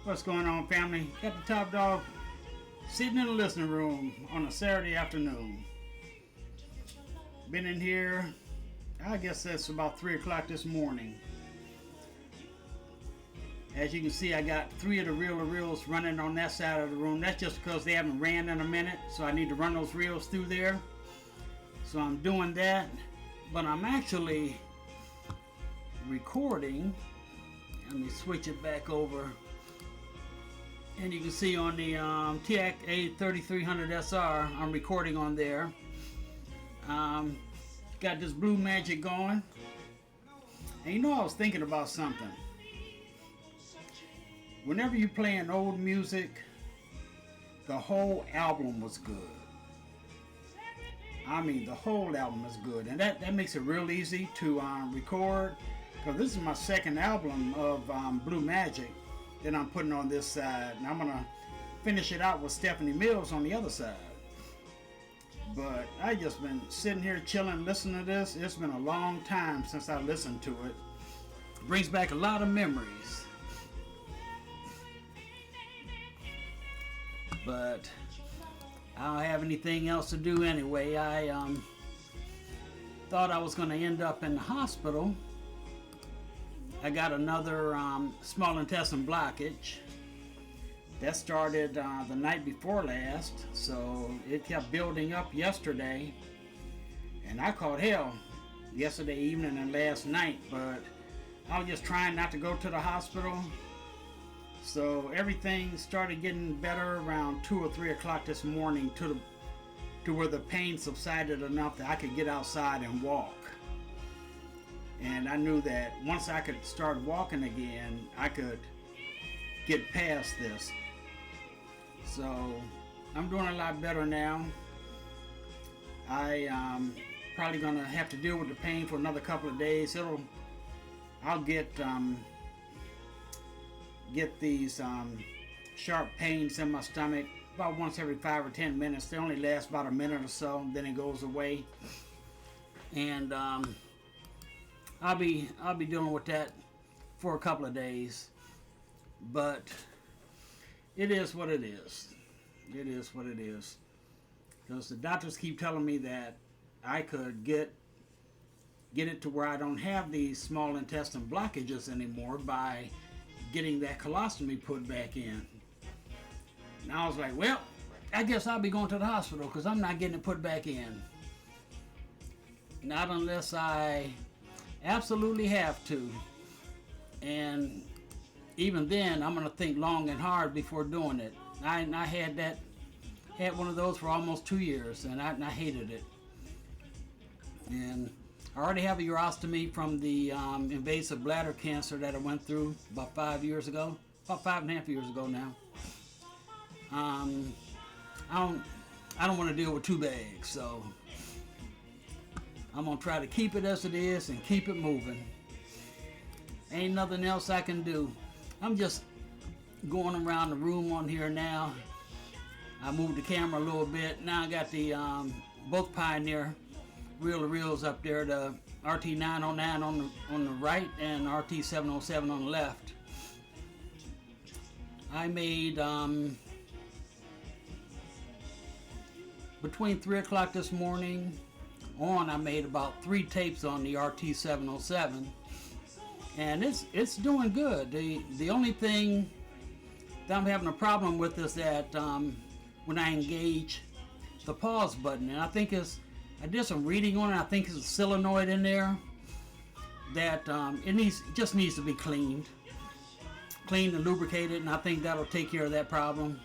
What's going on, family? Got the Top Dog sitting in the listening room on a Saturday afternoon. Been in here, I guess that's about 3 o'clock this morning. As you can see, I got 3 of the reels running on that side of the room. That's just because they haven't ran in a minute, so I need to run those reels through there. So I'm doing that, but I'm actually recording. Let me switch it back over. And you can see on the TX A3300 SR, I'm recording on there. Got this Blue Magic going. And you know, I was thinking about something. Whenever you play an old music, the whole album was good. I mean, the whole album is good. And that makes it real easy to record. Because this is my second album of Blue Magic that I'm putting on this side. And I'm going to finish it out with Stephanie Mills on the other side. But I just been sitting here chilling, listening to this. It's been a long time since I listened to it. It brings back a lot of memories. But I don't have anything else to do anyway. I thought I was going to end up in the hospital. I got another small intestine blockage. That started the night before last, so it kept building up yesterday. And I caught hell yesterday evening and last night, but I was just trying not to go to the hospital. So everything started getting better around 2 or 3 o'clock this morning to where the pain subsided enough that I could get outside and walk. And I knew that once I could start walking again, I could get past this. So I'm doing a lot better now. I probably gonna have to deal with the pain for another couple of days. I'll get these sharp pains in my stomach about once every 5 or 10 minutes. They only last about a minute or so, then it goes away. And I'll be dealing with that for a couple of days. But it is what it is. It is what it is. Because the doctors keep telling me that I could get it to where I don't have these small intestine blockages anymore by getting that colostomy put back in. And I was like, well, I guess I'll be going to the hospital because I'm not getting it put back in. Not unless I absolutely have to. And even then, I'm going to think long and hard before doing it. I had one of those for almost 2 years, and I hated it. And I already have a urostomy from the invasive bladder cancer that I went through about 5 years ago. About 5.5 years ago now. I don't want to deal with 2 bags, so I'm going to try to keep it as it is and keep it moving. Ain't nothing else I can do. I'm just going around the room on here now. I moved the camera a little bit. Now I got the both Pioneer reel-to-reels up there, the RT909 on the right and RT707 on the left. I made between 3 o'clock this morning on, I made about 3 tapes on the RT707, and it's doing good. The only thing that I'm having a problem with is that when I engage the pause button, and I think I did some reading on it. I think it's a solenoid in there that it just needs to be cleaned and lubricated, and I think that'll take care of that problem.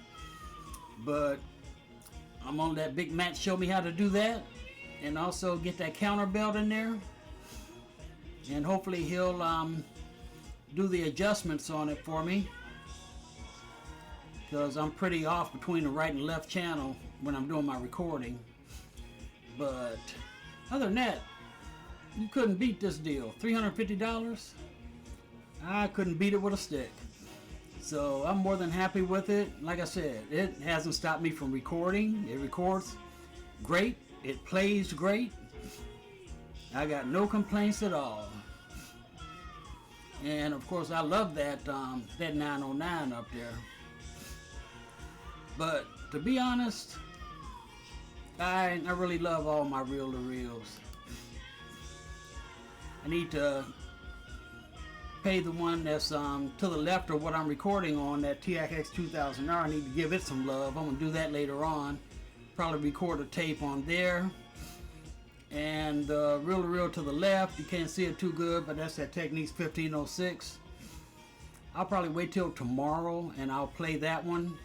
But I'm gonna let Big Matt show me how to do that, and also get that counter belt in there, and hopefully he'll do the adjustments on it for me, because I'm pretty off between the right and left channel when I'm doing my recording. But other than that, you couldn't beat this deal. $350? I couldn't beat it with a stick. So I'm more than happy with it. Like I said, it hasn't stopped me from recording. It records great. It plays great. I got no complaints at all. And of course, I love that that 909 up there. But to be honest, I really love all my reel-to-reels. I need to pay the one that's to the left of what I'm recording on, that TX 2000R. I need to give it some love. I'm gonna do that later on. Probably record a tape on there. And the reel-to-reel to the left, you can't see it too good, but that's that Technics 1506. I'll probably wait till tomorrow and I'll play that one,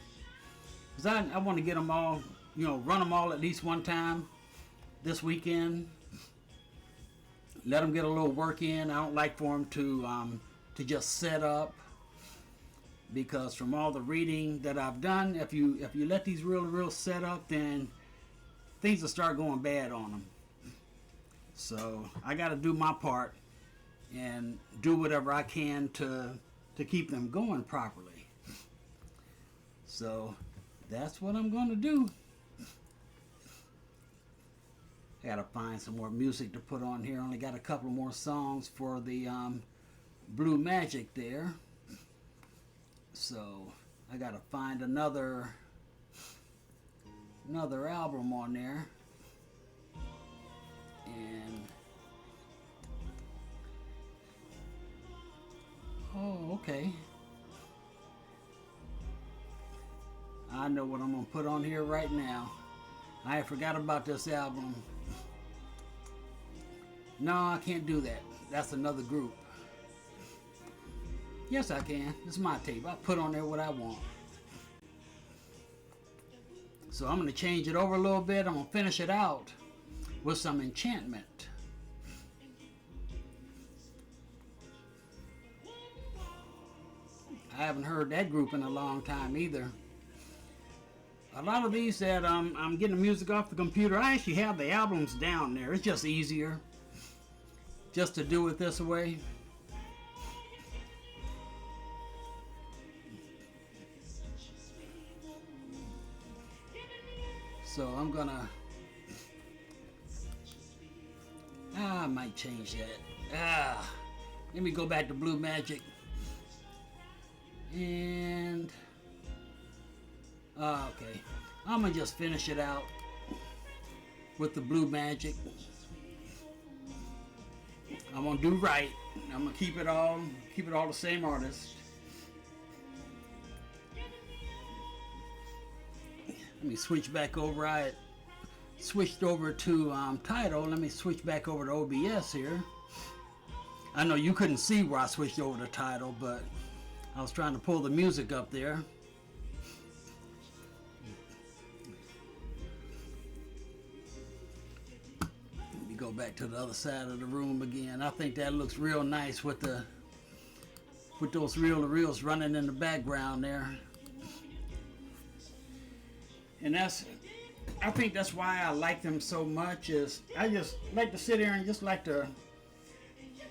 because I want to get them all, you know, run them all at least one time this weekend. Let them get a little work in. I don't like for them to just set up, because from all the reading that I've done, if you let these reel-to-reels set up, then things will start going bad on them. So I got to do my part and do whatever I can to keep them going properly. So that's what I'm going to do. I got to find some more music to put on here. Only got a couple more songs for the Blue Magic there. So I got to find another album on there. And oh, okay. I know what I'm gonna put on here right now. I forgot about this album. No, I can't do that. That's another group. Yes, I can. It's my tape. I put on there what I want. So I'm gonna change it over a little bit. I'm gonna finish it out with some Enchantment. I haven't heard that group in a long time either. A lot of these that I'm getting the music off the computer, I actually have the albums down there. It's just easier just to do it this way. So I'm gonna I might change that. Let me go back to Blue Magic. And okay, I'm gonna just finish it out with the Blue Magic. I'm gonna do right. I'm gonna keep it all the same artist. Let me switch back over. I switched over to Tidal. Let me switch back over to OBS here. I know you couldn't see where I switched over to Tidal, but I was trying to pull the music up there. Let me go back to the other side of the room again. I think that looks real nice with those reel-to-reels running in the background there. And I think that's why I like them so much, is I just like to sit here and just like to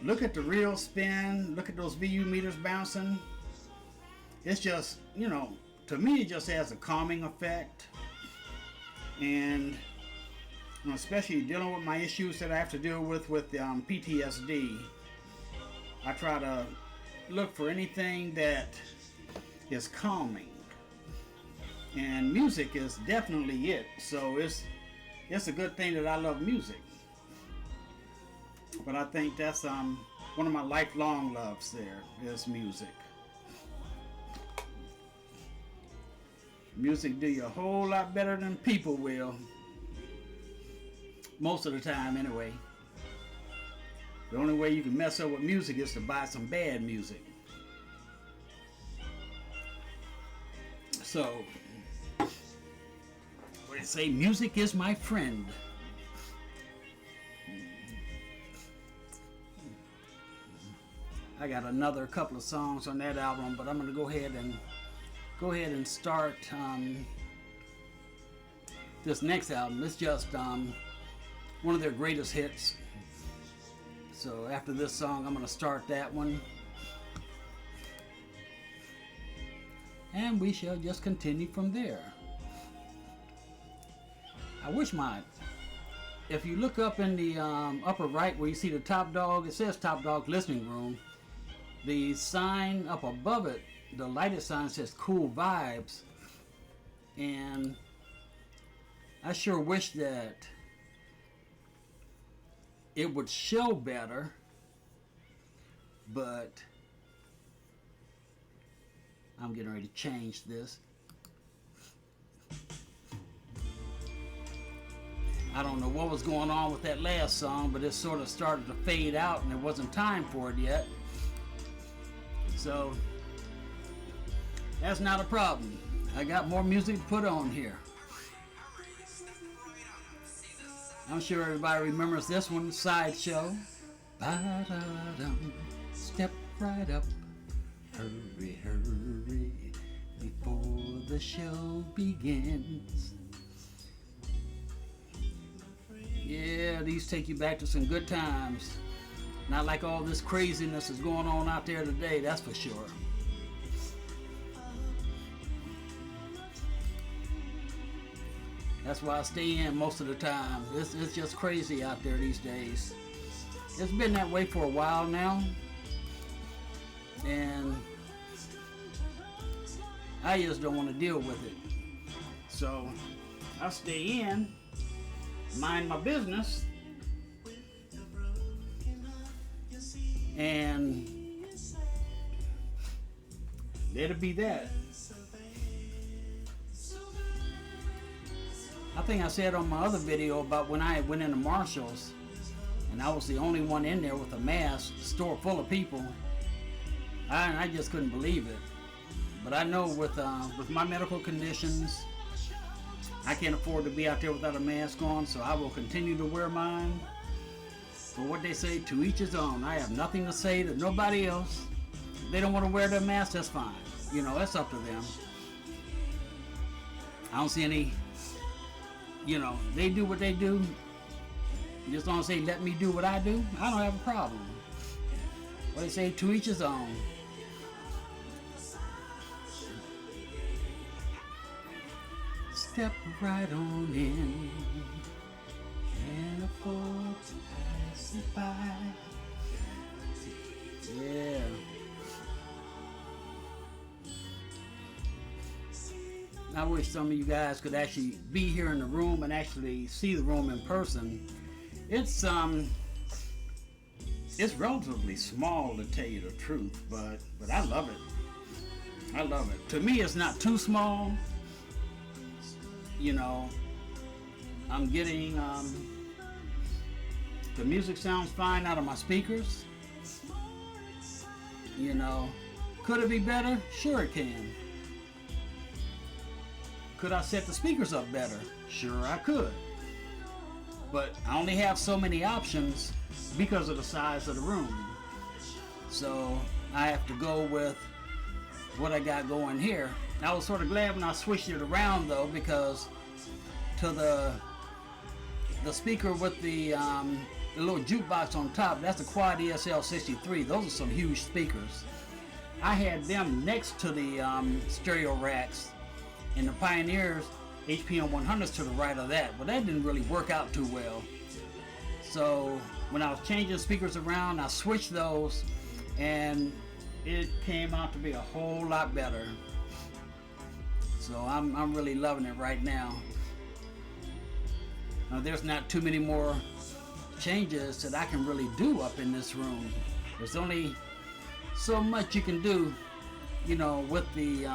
look at the reel spin, look at those VU meters bouncing. It's just, you know, to me it just has a calming effect. And you know, especially dealing with my issues that I have to deal with PTSD, I try to look for anything that is calming. And music is definitely it. So it's a good thing that I love music. But I think that's one of my lifelong loves there is music. Music do you a whole lot better than people will. Most of the time anyway. The only way you can mess up with music is to buy some bad music. So what I say, music is my friend. I got another couple of songs on that album, but I'm going to go ahead and start this next album. It's just one of their greatest hits. So after this song, I'm going to start that one. And we shall just continue from there. I wish if you look up in the upper right where you see the Topdog, it says Topdog Listening Room. the sign up above it, the lighted sign says cool vibes, and I sure wish that it would show better, but I'm getting ready to change this. I don't know what was going on with that last song, but it sort of started to fade out and it wasn't time for it yet. So that's not a problem. I got more music to put on here. I'm sure everybody remembers this one, Sideshow. Ba-da-dum, step right up, hurry, hurry, before the show begins. Yeah, these take you back to some good times. Not like all this craziness is going on out there today, that's for sure. That's why I stay in most of the time. It's just crazy out there these days. It's been that way for a while now. And I just don't want to deal with it. So I stay in, mind my business, and let it be that. I think I said on my other video about when I went into Marshall's and I was the only one in there with a mask, store full of people. I just couldn't believe it. But I know with my medical conditions, I can't afford to be out there without a mask on, so I will continue to wear mine. But what they say, to each his own. I have nothing to say to nobody else. If they don't want to wear their mask, that's fine. You know, that's up to them. I don't see any, you know, they do what they do. Just don't say, let me do what I do. I don't have a problem. What they say, to each his own. Step right on in, and a folks pass it by. Yeah. I wish some of you guys could actually be here in the room and actually see the room in person. It's relatively small, to tell you the truth, but I love it. I love it. To me, it's not too small. You know, I'm getting the music sounds fine out of my speakers. You know, could it be better? Sure it can. Could I set the speakers up better? Sure I could. But I only have so many options because of the size of the room. So I have to go with what I got going here. I was sort of glad when I switched it around though, because to the speaker with the little jukebox on top, that's the Quad ESL 63. Those are some huge speakers. I had them next to the stereo racks, and the Pioneers HPM 100s to the right of that. But that didn't really work out too well. So when I was changing speakers around, I switched those, and it came out to be a whole lot better. So I'm really loving it right now. Now there's not too many more changes that I can really do up in this room. There's only so much you can do, you know, with the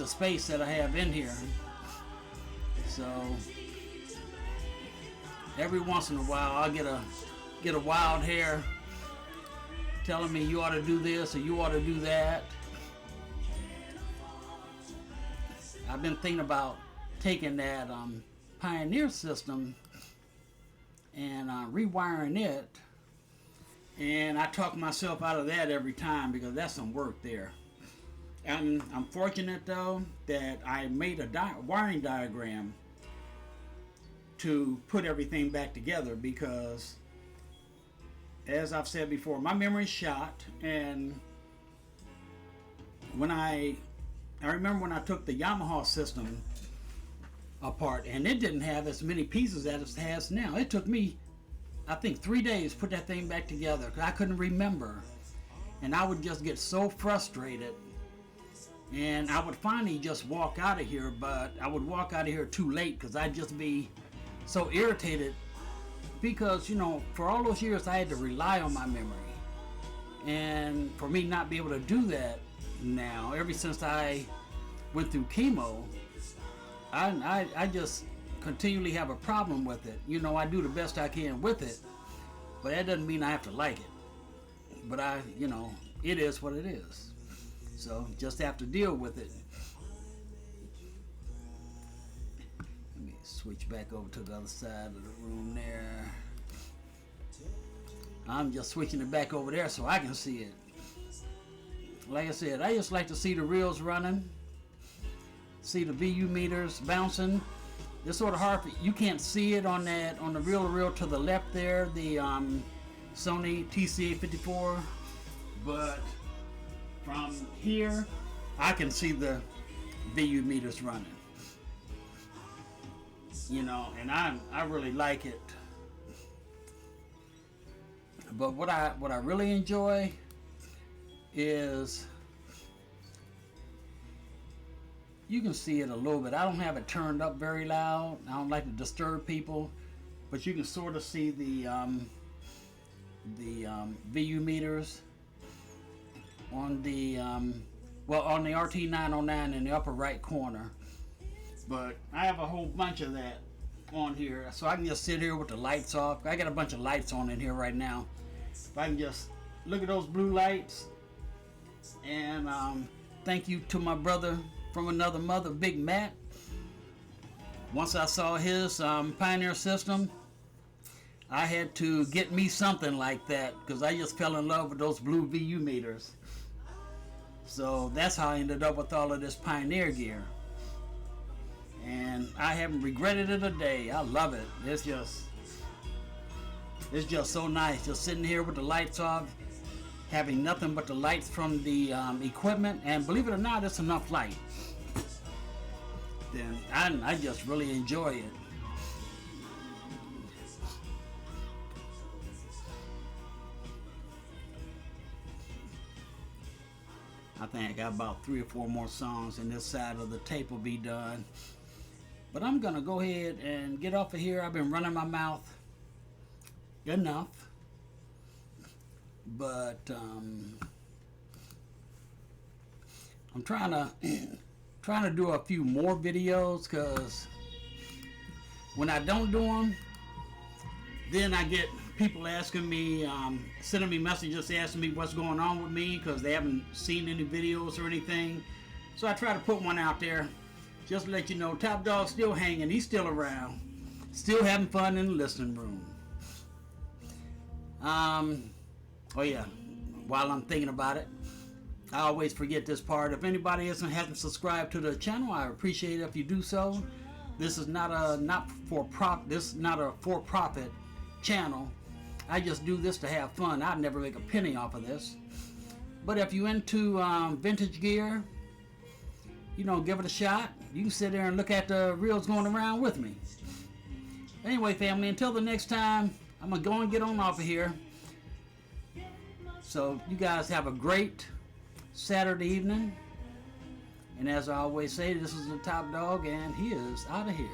space that I have in here. So every once in a while I'll get a wild hair telling me you ought to do this or you ought to do that. I've been thinking about taking that Pioneer system and rewiring it, and I talk myself out of that every time because that's some work there. And I'm fortunate though that I made a wiring diagram to put everything back together, because as I've said before, my memory's shot, and when I remember when I took the Yamaha system apart, and it didn't have as many pieces as it has now. It took me, I think, 3 days to put that thing back together because I couldn't remember and I would just get so frustrated, and I would finally just walk out of here, but I would walk out of here too late because I'd just be so irritated because, you know, for all those years I had to rely on my memory, and for me not be able to do that now, ever since I went through chemo, I just continually have a problem with it. You know, I do the best I can with it, but that doesn't mean I have to like it. But you know, it is what it is. So just have to deal with it. Let me switch back over to the other side of the room there. I'm just switching it back over there so I can see it. Like I said, I just like to see the reels running, see the VU meters bouncing. It's sort of hard for you can't see it on the reel to the left there, the Sony TCA54, but from here I can see the VU meters running. You know, and I really like it. But what I really enjoy is you can see it a little bit. I don't have it turned up very loud. I don't like to disturb people, but you can sort of see the VU meters on the on the RT909 in the upper right corner. But I have a whole bunch of that on here, so I can just sit here with the lights off. I got a bunch of lights on in here right now. If I can just look at those blue lights, and thank you to my brother from another mother, Big Matt. Once I saw his Pioneer system, I had to get me something like that because I just fell in love with those blue VU meters. So that's how I ended up with all of this Pioneer gear. And I haven't regretted it a day. I love it. It's just so nice, just sitting here with the lights off, having nothing but the lights from the equipment, and believe it or not, it's enough light. Then I just really enjoy it. I think I got about 3 or 4 more songs, and this side of the tape will be done. But I'm gonna go ahead and get off of here. I've been running my mouth enough, but I'm trying to do a few more videos, because when I don't do them, then I get people asking me, sending me messages asking me what's going on with me because they haven't seen any videos or anything. So I try to put one out there just to let you know Topdog's still hanging, he's still around, still having fun in the listening room. Oh yeah, while I'm thinking about it, I always forget this part. If anybody hasn't subscribed to the channel, I appreciate it if you do so. This is not a for-profit channel. I just do this to have fun. I'd never make a penny off of this. But if you're into vintage gear, you know, give it a shot. You can sit there and look at the reels going around with me. Anyway, family, until the next time, I'm going to go and get on off of here. So you guys have a great Saturday evening. And as I always say, this is the Top Dog, and he is out of here.